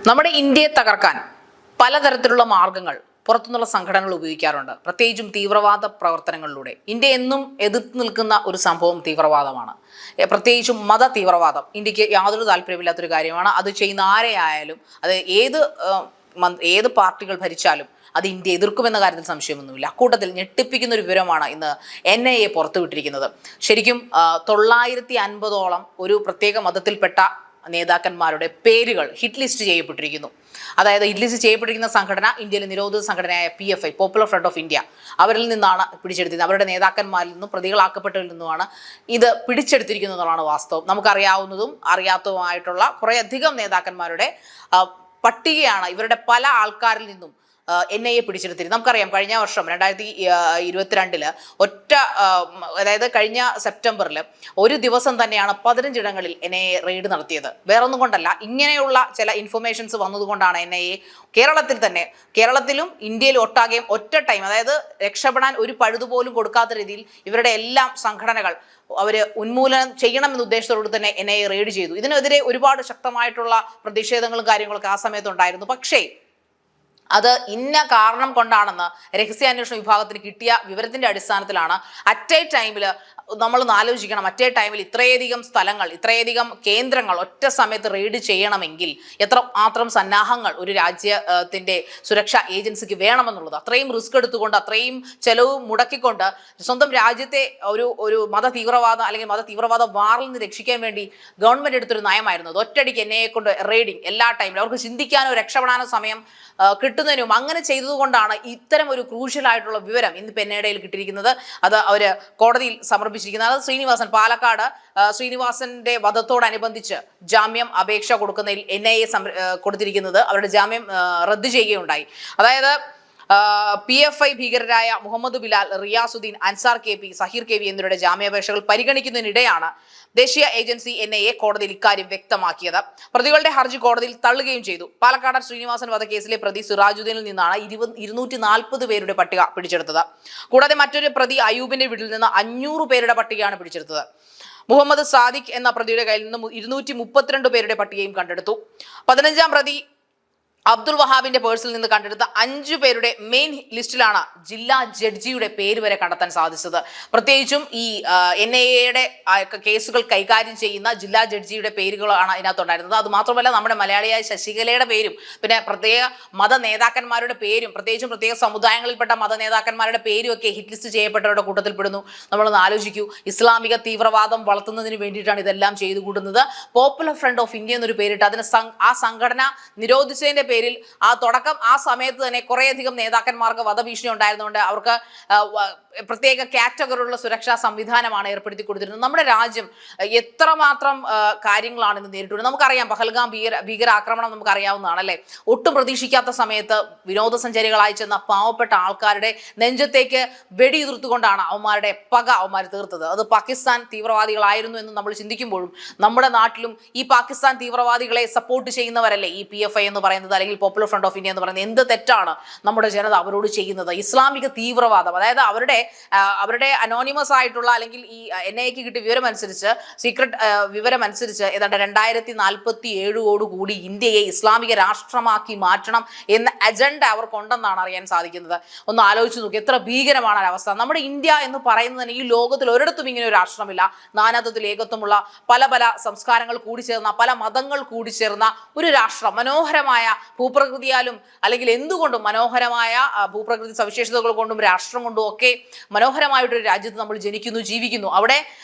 നമ്മുടെ ഇന്ത്യയെ തകർക്കാൻ പലതരത്തിലുള്ള മാർഗങ്ങൾ പുറത്തുനിന്നുള്ള സംഘടനകൾ ഉപയോഗിക്കാറുണ്ട്. പ്രത്യേകിച്ചും തീവ്രവാദ പ്രവർത്തനങ്ങളിലൂടെ ഇന്ത്യ എന്നും എതിർത്ത് നിൽക്കുന്ന ഒരു സംഭവം തീവ്രവാദമാണ്. പ്രത്യേകിച്ചും മത തീവ്രവാദം ഇന്ത്യക്ക് യാതൊരു താല്പര്യമില്ലാത്തൊരു കാര്യമാണ്. അത് ചെയ്യുന്ന ആരെയായാലും, അത് ഏത് പാർട്ടികൾ ഭരിച്ചാലും അത് ഇന്ത്യ എതിർക്കുമെന്ന കാര്യത്തിൽ സംശയമൊന്നുമില്ല. അക്കൂട്ടത്തിൽ ഞെട്ടിപ്പിക്കുന്ന ഒരു വിവരമാണ് ഇന്ന് NIA പുറത്തുവിട്ടിരിക്കുന്നത്. ശരിക്കും 950ഓളം ഒരു പ്രത്യേക മതത്തിൽപ്പെട്ട നേതാക്കന്മാരുടെ പേരുകൾ ഹിറ്റ് ലിസ്റ്റ് ചെയ്യപ്പെട്ടിരിക്കുന്നു. അതായത് ഹിറ്റ് ലിസ്റ്റ് ചെയ്യപ്പെട്ടിരിക്കുന്ന സംഘടന ഇന്ത്യയിലെ നിരോധിത സംഘടനയായ PFI, Popular Front of India, അവരിൽ നിന്നാണ് പിടിച്ചെടുത്തത്. അവരുടെ നേതാക്കന്മാരിൽ നിന്നും പ്രതികളാക്കപ്പെട്ടവരിൽ നിന്നുമാണ് ഇത് പിടിച്ചെടുത്തിരിക്കുന്നതാണ് വാസ്തവം. നമുക്കറിയാവുന്നതും അറിയാത്തതുമായിട്ടുള്ള കുറേയധികം നേതാക്കന്മാരുടെ പട്ടികയാണ് ഇവരുടെ പല ആൾക്കാരിൽ നിന്നും NIA പിടിച്ചെടുത്തിരുന്നത്. നമുക്കറിയാം, കഴിഞ്ഞ വർഷം 2022 അതായത് കഴിഞ്ഞ സെപ്റ്റംബറിൽ ഒരു ദിവസം തന്നെയാണ് 15 ഇടങ്ങളിൽ NIA റെയ്ഡ് നടത്തിയത്. വേറൊന്നും കൊണ്ടല്ല, ഇങ്ങനെയുള്ള ചില ഇൻഫർമേഷൻസ് വന്നതുകൊണ്ടാണ് NIA കേരളത്തിലും ഇന്ത്യയിലും ഒട്ടാകെയും ഒറ്റ ടൈം, അതായത് രക്ഷപ്പെടാൻ ഒരു പഴുതുപോലും കൊടുക്കാത്ത രീതിയിൽ ഇവരുടെ എല്ലാം സംഘടനകൾ ഉന്മൂലനം ചെയ്യണമെന്ന ഉദ്ദേശത്തോട് തന്നെ NIA റെയ്ഡ് ചെയ്തു. ഇതിനെതിരെ ഒരുപാട് ശക്തമായിട്ടുള്ള പ്രതിഷേധങ്ങളും കാര്യങ്ങളൊക്കെ ആ സമയത്ത് ഉണ്ടായിരുന്നു. പക്ഷേ അത് ഇന്ന കാരണം കൊണ്ടാണെന്ന് രഹസ്യാന്വേഷണ വിഭാഗത്തിന് കിട്ടിയ വിവരത്തിന്റെ അടിസ്ഥാനത്തിലാണ് അറ്റ് എ ടൈമിൽ നമ്മൾ ആലോചിക്കണം. അറ്റ് എ ടൈമിൽ ഇത്രയധികം സ്ഥലങ്ങൾ, ഇത്രയധികം കേന്ദ്രങ്ങൾ ഒറ്റ സമയത്ത് റെയ്ഡ് ചെയ്യണമെങ്കിൽ എത്ര മാത്രം സന്നാഹങ്ങൾ ഒരു രാജ്യത്തിന്റെ സുരക്ഷാ ഏജൻസിക്ക് വേണമെന്നുള്ളത്. അത്രയും റിസ്ക് എടുത്തുകൊണ്ട്, അത്രയും ചെലവ് മുടക്കിക്കൊണ്ട് സ്വന്തം രാജ്യത്തെ ഒരു മത തീവ്രവാദ വാറിൽ നിന്ന് രക്ഷിക്കാൻ വേണ്ടി ഗവൺമെന്റ് എടുത്തൊരു നയമായിരുന്നു. ഒറ്റയടിക്ക് NIA കൊണ്ട് റെയ്ഡിങ് എല്ലാ ടൈമിലും അവർക്ക് ചിന്തിക്കാനോ രക്ഷപ്പെടാനോ സമയം കിട്ടുന്നതിനും അങ്ങനെ ചെയ്തതുകൊണ്ടാണ് ഇത്തരം ഒരു ക്രൂഷ്യൽ ആയിട്ടുള്ള വിവരം ഇന്നിപ്പോൾ NIAയിൽ കിട്ടിയിരിക്കുന്നത്. അത് അവർ കോടതിയിൽ സമർപ്പിച്ചിരിക്കുന്നത്. അത് പാലക്കാട് ശ്രീനിവാസന്റെ വധത്തോടനുബന്ധിച്ച് ജാമ്യം അപേക്ഷ കൊടുക്കുന്നതിൽ NIA കൊടുത്തിരിക്കുന്നത് അവരുടെ ജാമ്യം റദ്ദ് ചെയ്യുകയുണ്ടായി. അതായത് PFI ഭീകരരായ Muhammad Bilal, Riyasuddin, Ansar KP, Zaheer KV എന്നിവരുടെ ജാമ്യാപേക്ഷകൾ പരിഗണിക്കുന്നതിനിടെയാണ് ദേശീയ ഏജൻസി NIA കോടതിയിൽ ഇക്കാര്യം വ്യക്തമാക്കിയത്. പ്രതികളുടെ ഹർജി കോടതിയിൽ തള്ളുകയും ചെയ്തു. പാലക്കാട് ശ്രീനിവാസൻ വധക്കേസിലെ പ്രതി സിറാജുദ്ദീനിൽ നിന്നാണ് 240 പേരുടെ പട്ടിക പിടിച്ചെടുത്തത്. കൂടാതെ മറ്റൊരു പ്രതി അയൂബിന്റെ വീട്ടിൽ നിന്ന് 500 പേരുടെ പട്ടികയാണ് പിടിച്ചെടുത്തത്. മുഹമ്മദ് സാദിഖ് എന്ന പ്രതിയുടെ കയ്യിൽ നിന്ന് 232 പേരുടെ പട്ടികയും കണ്ടെടുത്തു. 15ാം പ്രതി അബ്ദുൾ വഹാബിന്റെ പേഴ്സിൽ നിന്ന് കണ്ടെടുത്ത 5 പേരുടെ മെയിൻ ലിസ്റ്റിലാണ് ജില്ലാ ജഡ്ജിയുടെ പേര് വരെ കണ്ടെത്താൻ സാധിച്ചത്. പ്രത്യേകിച്ചും ഈ NIAയുടെ കേസുകൾ കൈകാര്യം ചെയ്യുന്ന ജില്ലാ ജഡ്ജിയുടെ പേരുകളാണ് ഇതിനകത്തുണ്ടായിരുന്നത്. അത് മാത്രമല്ല, നമ്മുടെ മലയാളിയായ ശശികലയുടെ പേരും, പിന്നെ പ്രത്യേക മത നേതാക്കന്മാരുടെ പേരും, പ്രത്യേക സമുദായങ്ങളിൽപ്പെട്ട മത നേതാക്കന്മാരുടെ പേരും ഒക്കെ ഹിറ്റ് ലിസ്റ്റ് ചെയ്യപ്പെട്ടവരുടെ കൂട്ടത്തിൽ പെടുന്നു. നമ്മളൊന്ന് ആലോചിക്കൂ, ഇസ്ലാമിക തീവ്രവാദം വളർത്തുന്നതിന് വേണ്ടിയിട്ടാണ് ഇതെല്ലാം ചെയ്തു കൂട്ടുന്നത്. പോപ്പുലർ ഫ്രണ്ട് ഓഫ് ഇന്ത്യ എന്നൊരു പേരിട്ട് അതിന് ആ സംഘടന നിരോധിച്ചതിന്റെ പേരിൽ ആ സമയത്ത് തന്നെ കുറേയധികം നേതാക്കന്മാർക്ക് വധഭീഷണി ഉണ്ടായിരുന്നുകൊണ്ട് അവർക്ക് പ്രത്യേക കാറ്റഗറിയുള്ള സുരക്ഷാ സംവിധാനമാണ് ഏർപ്പെടുത്തി കൊടുത്തിരുന്നത്. നമ്മുടെ രാജ്യം എത്രമാത്രം കാര്യങ്ങളാണ് ഇന്ന് നേരിട്ടുള്ളത് നമുക്കറിയാം. പഹൽഗാം ഭീകരാക്രമണം നമുക്കറിയാവുന്നതാണ് അല്ലേ. ഒട്ടും പ്രതീക്ഷിക്കാത്ത സമയത്ത് വിനോദസഞ്ചാരികളായി ചെന്ന പാവപ്പെട്ട ആൾക്കാരുടെ നെഞ്ചത്തേക്ക് വെടിയുതിർത്തുകൊണ്ടാണ് അവന്മാരുടെ പക തീർത്തത്. അത് പാകിസ്ഥാൻ തീവ്രവാദികളായിരുന്നു എന്ന് നമ്മൾ ചിന്തിക്കുമ്പോഴും നമ്മുടെ നാട്ടിലും ഈ പാകിസ്ഥാൻ തീവ്രവാദികളെ സപ്പോർട്ട് ചെയ്യുന്നവരല്ലേ ഈ PFI എന്ന് പറയുന്നത്, അല്ലെങ്കിൽ പോപ്പുലർ ഫ്രണ്ട് ഓഫ് ഇന്ത്യ എന്ന് പറയുന്നത്. എന്ത് തെറ്റാണ് നമ്മുടെ ജനത അവരോട് ചെയ്യുന്നത്? ഇസ്ലാമിക തീവ്രവാദം, അതായത് അവരുടെ അനോണിമസ് ആയിട്ടുള്ള, അല്ലെങ്കിൽ ഈ NIAക്ക് കിട്ടിയ വിവരമനുസരിച്ച്, സീക്രട്ട് വിവരമനുസരിച്ച് ഏതാണ്ട് 2047 ഇന്ത്യയെ ഇസ്ലാമിക രാഷ്ട്രമാക്കി മാറ്റണം എന്ന അജണ്ട അവർക്കുണ്ടെന്നാണ് അറിയാൻ സാധിക്കുന്നത്. ഒന്ന് ആലോചിച്ച് നോക്കി, എത്ര ഭീകരമാണ് അവസ്ഥ. നമ്മുടെ ഇന്ത്യ എന്ന് പറയുന്നതിന് ഈ ലോകത്തിൽ ഒരിടത്തും ഇങ്ങനെ ഒരു രാഷ്ട്രമില്ല. നാനാത്വത്തിൽ ഏകത്വമുള്ള പല സംസ്കാരങ്ങൾ കൂടിച്ചേർന്ന, പല മതങ്ങൾ കൂടിച്ചേർന്ന ഒരു രാഷ്ട്രം. മനോഹരമായ ഭൂപ്രകൃതിയാലും, അല്ലെങ്കിൽ എന്തുകൊണ്ടും മനോഹരമായ ഭൂപ്രകൃതി സവിശേഷതകൾ കൊണ്ടും രാഷ്ട്രം കൊണ്ടും ഒക്കെ മനോഹരമായിട്ടൊരു രാജ്യത്ത് നമ്മൾ ജനിക്കുന്നു, ജീവിക്കുന്നു. അവിടെ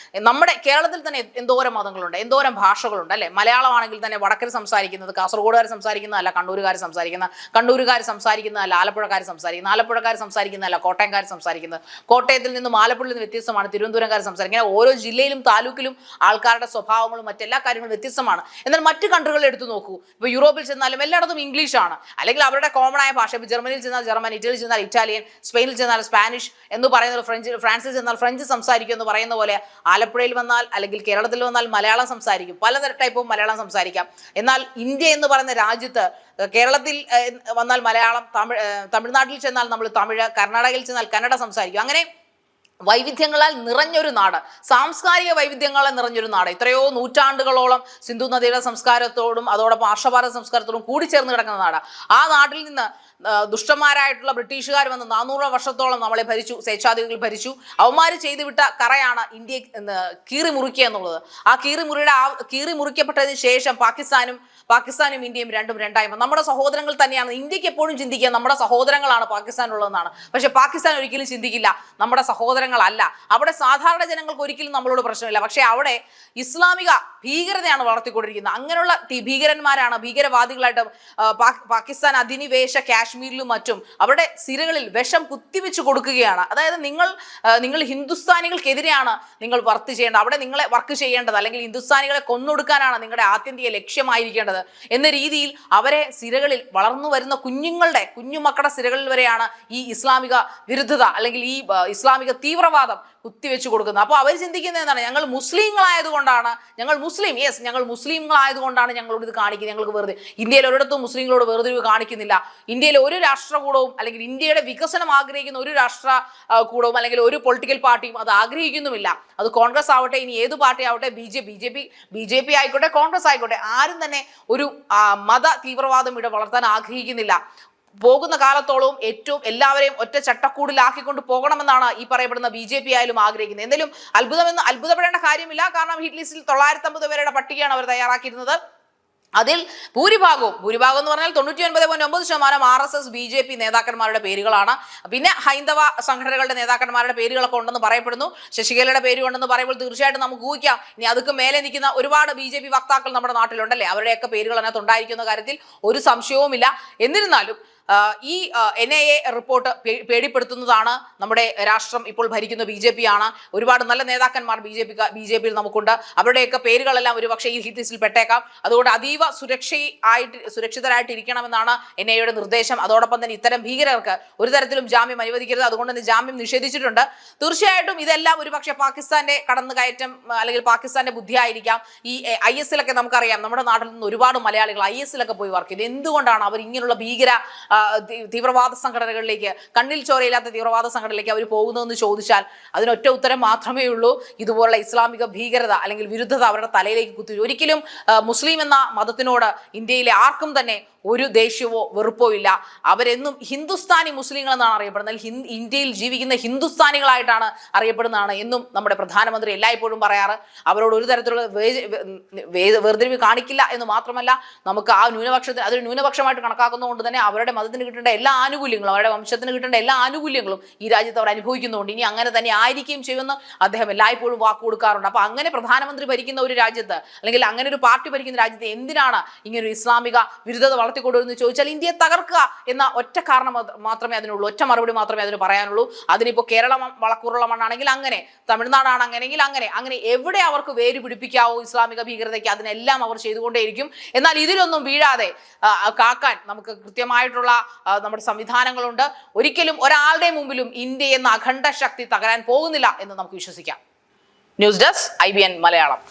നമ്മുടെ കേരളത്തിൽ തന്നെ എന്തോരം മതങ്ങളുണ്ട്, എന്തോരം ഭാഷകളുണ്ട് അല്ലെ. മലയാളമാണെങ്കിൽ തന്നെ വടക്കൻ സംസാരിക്കുന്നത് കാസർഗോഡുകാർ സംസാരിക്കുന്നതല്ല കണ്ണൂരുകാർ സംസാരിക്കുന്നതല്ല ആലപ്പുഴക്കാർ സംസാരിക്കുന്നതല്ല കോട്ടയംകാർ സംസാരിക്കുന്നത്. കോട്ടയത്തിൽ നിന്നും ആലപ്പുഴയിൽ നിന്ന് വ്യത്യസ്തമാണ് തിരുവനന്തപുരംകാർ സംസാരിക്കുന്നത്. ഓരോ ജില്ലയിലും താലൂക്കിലും ആൾക്കാരുടെ സ്വഭാവങ്ങളും മറ്റെല്ലാ കാര്യങ്ങളും വ്യത്യസ്തമാണ്. എന്നാൽ മറ്റു കൺട്രികളിൽ എടുത്തു നോക്കൂ, ഇപ്പോൾ യൂറോപ്പിൽ ചെന്നാലും എല്ലായിടത്തും ഇംഗ്ലീഷാണ്, അല്ലെങ്കിൽ അവരുടെ കോമൺ ആയ ഭാഷ. ഇപ്പോൾ ജർമ്മനിയിൽ ചെന്നാൽ ജർമ്മൻ, ഇറ്റലിയിൽ ചെന്നാൽ ഇറ്റാലിയൻ, സ്പെയിനിൽ ചെന്നാൽ സ്പാനിഷ് എന്ന് പറയുന്നത്, ഫ്രാൻസിൽ ചെന്നാൽ ഫ്രഞ്ച് സംസാരിക്കും എന്ന് പറയുന്ന പോലെ ആലപ്പുഴയിൽ വന്നാൽ, അല്ലെങ്കിൽ കേരളത്തിൽ വന്നാൽ മലയാളം സംസാരിക്കും. പലതരം ടൈപ്പും മലയാളം സംസാരിക്കാം. എന്നാൽ ഇന്ത്യ എന്ന് പറയുന്ന രാജ്യത്ത് കേരളത്തിൽ വന്നാൽ മലയാളം, തമിഴ്നാട്ടിൽ ചെന്നാൽ നമ്മൾ തമിഴ്, കർണാടകയിൽ ചെന്നാൽ കന്നഡ സംസാരിക്കും. അങ്ങനെ വൈവിധ്യങ്ങളാൽ നിറഞ്ഞൊരു നാട്, സാംസ്കാരിക വൈവിധ്യങ്ങളാൽ നിറഞ്ഞൊരു നാട്, എത്രയോ നൂറ്റാണ്ടുകളോളം സിന്ധു നദിയുടെ സംസ്കാരത്തോടും അതോടൊപ്പം ആർഷഭാരത സംസ്കാരത്തോടും കൂടിച്ചേർന്ന് കിടക്കുന്ന നാട്. ആ നാട്ടിൽ നിന്ന് ദുഷ്ടന്മാരായിട്ടുള്ള ബ്രിട്ടീഷുകാർ വന്ന് 400 വർഷത്തോളം നമ്മളെ ഭരിച്ചു, സ്വേച്ഛാധിപതികൾ ഭരിച്ചു. അവന്മാർ ചെയ്തുവിട്ട കറയാണ് ഇന്ത്യയെ കീറി മുറിക്കുക എന്നുള്ളത്. ആ കീറി മുറിക്കപ്പെട്ടതിന് ശേഷം പാകിസ്ഥാനും ഇന്ത്യയും രണ്ടും രണ്ടായി. നമ്മുടെ സഹോദരങ്ങൾ തന്നെയാണ്. ഇന്ത്യക്ക് എപ്പോഴും ചിന്തിക്കുക നമ്മുടെ സഹോദരങ്ങളാണ് പാകിസ്ഥാനുള്ളതെന്നാണ്. പക്ഷെ പാകിസ്ഥാൻ ഒരിക്കലും ചിന്തിക്കില്ല നമ്മുടെ സഹോദരങ്ങളല്ല. അവിടെ സാധാരണ ജനങ്ങൾക്ക് ഒരിക്കലും നമ്മളോട് പ്രശ്നമില്ല. പക്ഷെ അവിടെ ഇസ്ലാമിക ഭീകരതയാണ് വളർത്തിക്കൊണ്ടിരിക്കുന്നത്. അങ്ങനെയുള്ള ഭീകരന്മാരാണ് ഭീകരവാദികളായിട്ട് പാകിസ്ഥാൻ അധിനിവേശ കാശ്മീരിലും മറ്റും അവിടെ സിരകളിൽ വിഷം കുത്തിവെച്ച് കൊടുക്കുകയാണ്. അതായത് നിങ്ങൾ ഹിന്ദുസ്ഥാനികൾക്കെതിരെയാണ് നിങ്ങൾ വർക്ക് ചെയ്യേണ്ടത്, അവിടെ നിങ്ങളെ വർക്ക് ചെയ്യേണ്ടത്, അല്ലെങ്കിൽ ഹിന്ദുസ്ഥാനികളെ കൊന്നൊടുക്കാനാണ് നിങ്ങളുടെ ആത്യന്തിക ലക്ഷ്യമായിരിക്കേണ്ടത് എന്ന രീതിയിൽ അവരെ സിരകളിൽ വളർന്നു വരുന്ന കുഞ്ഞുമക്കളുടെ സിരകളിൽ വരെയാണ് ഈ ഇസ്ലാമിക വിരുദ്ധത അല്ലെങ്കിൽ ഈ ഇസ്ലാമിക തീവ്രവാദം കുത്തിവെച്ച് കൊടുക്കുന്നത്. അപ്പോൾ അവർ ചിന്തിക്കുന്നത് എന്താണ്? ഞങ്ങൾ മുസ്ലിങ്ങളായതുകൊണ്ടാണ് ഞങ്ങളോട് ഇത് കാണിക്കുന്നത്. ഞങ്ങൾക്ക് വെറുതെ ഇന്ത്യയിൽ ഒരിടത്തും മുസ്ലിങ്ങളോട് വേർതിരിവ് കാണിക്കുന്നില്ല. ഇന്ത്യയിലെ ഒരു രാഷ്ട്രകൂടവും അല്ലെങ്കിൽ ഇന്ത്യയുടെ വികസനം ആഗ്രഹിക്കുന്ന ഒരു രാഷ്ട്രകൂടവും അല്ലെങ്കിൽ ഒരു പൊളിറ്റിക്കൽ പാർട്ടിയും അത് ആഗ്രഹിക്കുന്നുമില്ല. അത് കോൺഗ്രസ് ആവട്ടെ, ഇനി ഏത് പാർട്ടി ആവട്ടെ, ബി ജെ പി ആയിക്കോട്ടെ, കോൺഗ്രസ് ആയിക്കോട്ടെ, ആരും തന്നെ ഒരു മത തീവ്രവാദം ഇവിടെ വളർത്താൻ ആഗ്രഹിക്കുന്നില്ല. പോകുന്ന കാലത്തോളവും എല്ലാവരെയും ഒറ്റ ചട്ടക്കൂടിലാക്കിക്കൊണ്ട് പോകണമെന്നാണ് ഈ പറയപ്പെടുന്ന BJP ആയാലും ആഗ്രഹിക്കുന്നത്. എന്തെങ്കിലും അത്ഭുതപ്പെടേണ്ട കാര്യമില്ല. കാരണം ഹിറ്റ് ലിസ്റ്റിൽ 950 പേരുടെ പട്ടികയാണ് അവർ തയ്യാറാക്കിയിരുന്നത്. അതിൽ ഭൂരിഭാഗം എന്ന് പറഞ്ഞാൽ 99.9% RSS BJP നേതാക്കന്മാരുടെ പേരുകളാണ്. പിന്നെ ഹൈന്ദവ സംഘടനകളുടെ നേതാക്കന്മാരുടെ പേരുകളൊക്കെ ഉണ്ടെന്ന് പറയപ്പെടുന്നു. ശശികലയുടെ പേരുണ്ടെന്ന് പറയുമ്പോൾ തീർച്ചയായിട്ടും നമുക്ക് ഊഹിക്കാം ഇനി അതൊക്കെ മേലെ നിൽക്കുന്ന ഒരുപാട് BJP വക്താക്കൾ നമ്മുടെ നാട്ടിലുണ്ടല്ലേ, അവരുടെയൊക്കെ പേരുകൾ അതിനകത്ത് ഉണ്ടായിരിക്കുന്ന കാര്യത്തിൽ ഒരു സംശയവുമില്ല. എന്നിരുന്നാലും ഈ NIA റിപ്പോർട്ട് പേടിപ്പെടുത്തുന്നതാണ്. നമ്മുടെ രാഷ്ട്രം ഇപ്പോൾ ഭരിക്കുന്ന BJP ആണ്. ഒരുപാട് നല്ല നേതാക്കന്മാർ BJP യിൽ നമുക്കുണ്ട്. അവരുടെയൊക്കെ പേരുകളെല്ലാം ഒരുപക്ഷെ ഈ ഹിറ്റ് ലിസ്റ്റിൽ പെട്ടേക്കാം. അതുകൊണ്ട് അതീവ സുരക്ഷിതരായിട്ടിരിക്കണമെന്നാണ് NIA നിർദ്ദേശം. അതോടൊപ്പം തന്നെ ഇത്തരം ഭീകരർക്ക് ഒരു തരത്തിലും ജാമ്യം അനുവദിക്കരുത്. അതുകൊണ്ട് തന്നെ ജാമ്യം നിഷേധിച്ചിട്ടുണ്ട്. തീർച്ചയായിട്ടും ഇതെല്ലാം ഒരുപക്ഷെ പാകിസ്ഥാന്റെ കടന്നുകയറ്റം അല്ലെങ്കിൽ പാകിസ്ഥാന്റെ ബുദ്ധിയായിരിക്കാം. ഈ IS-ലൊക്കെ നമുക്കറിയാം, നമ്മുടെ നാട്ടിൽ നിന്ന് ഒരുപാട് മലയാളികൾ IS-ലൊക്കെ പോയി വർക്ക് ചെയ്തു. എന്തുകൊണ്ടാണ് അവർ ഇങ്ങനെയുള്ള തീവ്രവാദ സംഘടനകളിലേക്ക്, കണ്ണിൽ ചോരയില്ലാത്ത തീവ്രവാദ സംഘടനയിലേക്ക് അവർ പോകുന്നതെന്ന് ചോദിച്ചാൽ അതിനൊറ്റ ഉത്തരം മാത്രമേ ഉള്ളൂ. ഇതുപോലുള്ള ഇസ്ലാമിക ഭീകരത അല്ലെങ്കിൽ വിരുദ്ധത അവരുടെ തലയിലേക്ക് കുത്തി. ഒരിക്കലും മുസ്ലിം എന്ന മതത്തിനോട് ഇന്ത്യയിലെ ആർക്കും തന്നെ ഒരു ദേഷ്യമോ വെറുപ്പോ ഇല്ല. അവരെന്നും ഹിന്ദുസ്ഥാനി മുസ്ലിങ്ങൾ എന്നാണ് അറിയപ്പെടുന്നത്. ഇന്ത്യയിൽ ജീവിക്കുന്ന ഹിന്ദുസ്ഥാനികളായിട്ടാണ് അറിയപ്പെടുന്നതാണ് എന്നും നമ്മുടെ പ്രധാനമന്ത്രി എല്ലായ്പ്പോഴും പറയാറ്. അവരോട് ഒരു തരത്തിലുള്ള വേർതിരിവ് കാണിക്കില്ല എന്ന് മാത്രമല്ല, നമുക്ക് ആ അതൊരു ന്യൂനപക്ഷമായിട്ട് കണക്കാക്കുന്നതുകൊണ്ട് തന്നെ അവരുടെ മതത്തിന് കിട്ടേണ്ട എല്ലാ ആനുകൂല്യങ്ങളും, അവരുടെ വംശത്തിന് കിട്ടേണ്ട എല്ലാ ആനുകൂല്യങ്ങളും ഈ രാജ്യത്ത് അവർ അനുഭവിക്കുന്നുണ്ട്. ഇനി അങ്ങനെ തന്നെ ആയിരിക്കും ചെയ്യുമെന്ന് അദ്ദേഹം എല്ലായ്പ്പോഴും വാക്ക് കൊടുക്കാറുണ്ട്. അപ്പൊ അങ്ങനെ പ്രധാനമന്ത്രി ഭരിക്കുന്ന ഒരു രാജ്യത്ത് അല്ലെങ്കിൽ അങ്ങനെ ഒരു പാർട്ടി ഭരിക്കുന്ന രാജ്യത്ത് എന്തിനാണ് ഇങ്ങനൊരു ഇസ്ലാമിക വിരുദ്ധത വളർത്തിക്കൊണ്ടുവരുന്നത് ചോദിച്ചാൽ ഇന്ത്യയെ തകർക്കുക എന്ന ഒറ്റ കാരണം മാത്രമേ അതിനുള്ളൂ, ഒറ്റ മറുപടി മാത്രമേ അതിന് പറയാനുള്ളൂ. അതിനിപ്പോൾ കേരളം വളക്കൂറുള്ള മണ്ണാണെങ്കിൽ അങ്ങനെ, തമിഴ്നാടാണ് അങ്ങനെയെങ്കിൽ അങ്ങനെ എവിടെ അവർക്ക് വേര് പിടിപ്പിക്കാവോ ഇസ്ലാമിക ഭീകരതയ്ക്ക് അതിനെല്ലാം അവർ ചെയ്തുകൊണ്ടേയിരിക്കും. എന്നാൽ ഇതിലൊന്നും വീഴാതെ കാക്കാൻ നമുക്ക് കൃത്യമായിട്ടുള്ള നമ്മുടെ സംവിധാനങ്ങളുണ്ട്. ഒരിക്കലും ഒരാളുടെ മുമ്പിലും ഇന്ത്യ എന്ന അഖണ്ഡ ശക്തി തകരാൻ പോകുന്നില്ല എന്ന് നമുക്ക് വിശ്വസിക്കാം. News desk IBN Malayalam.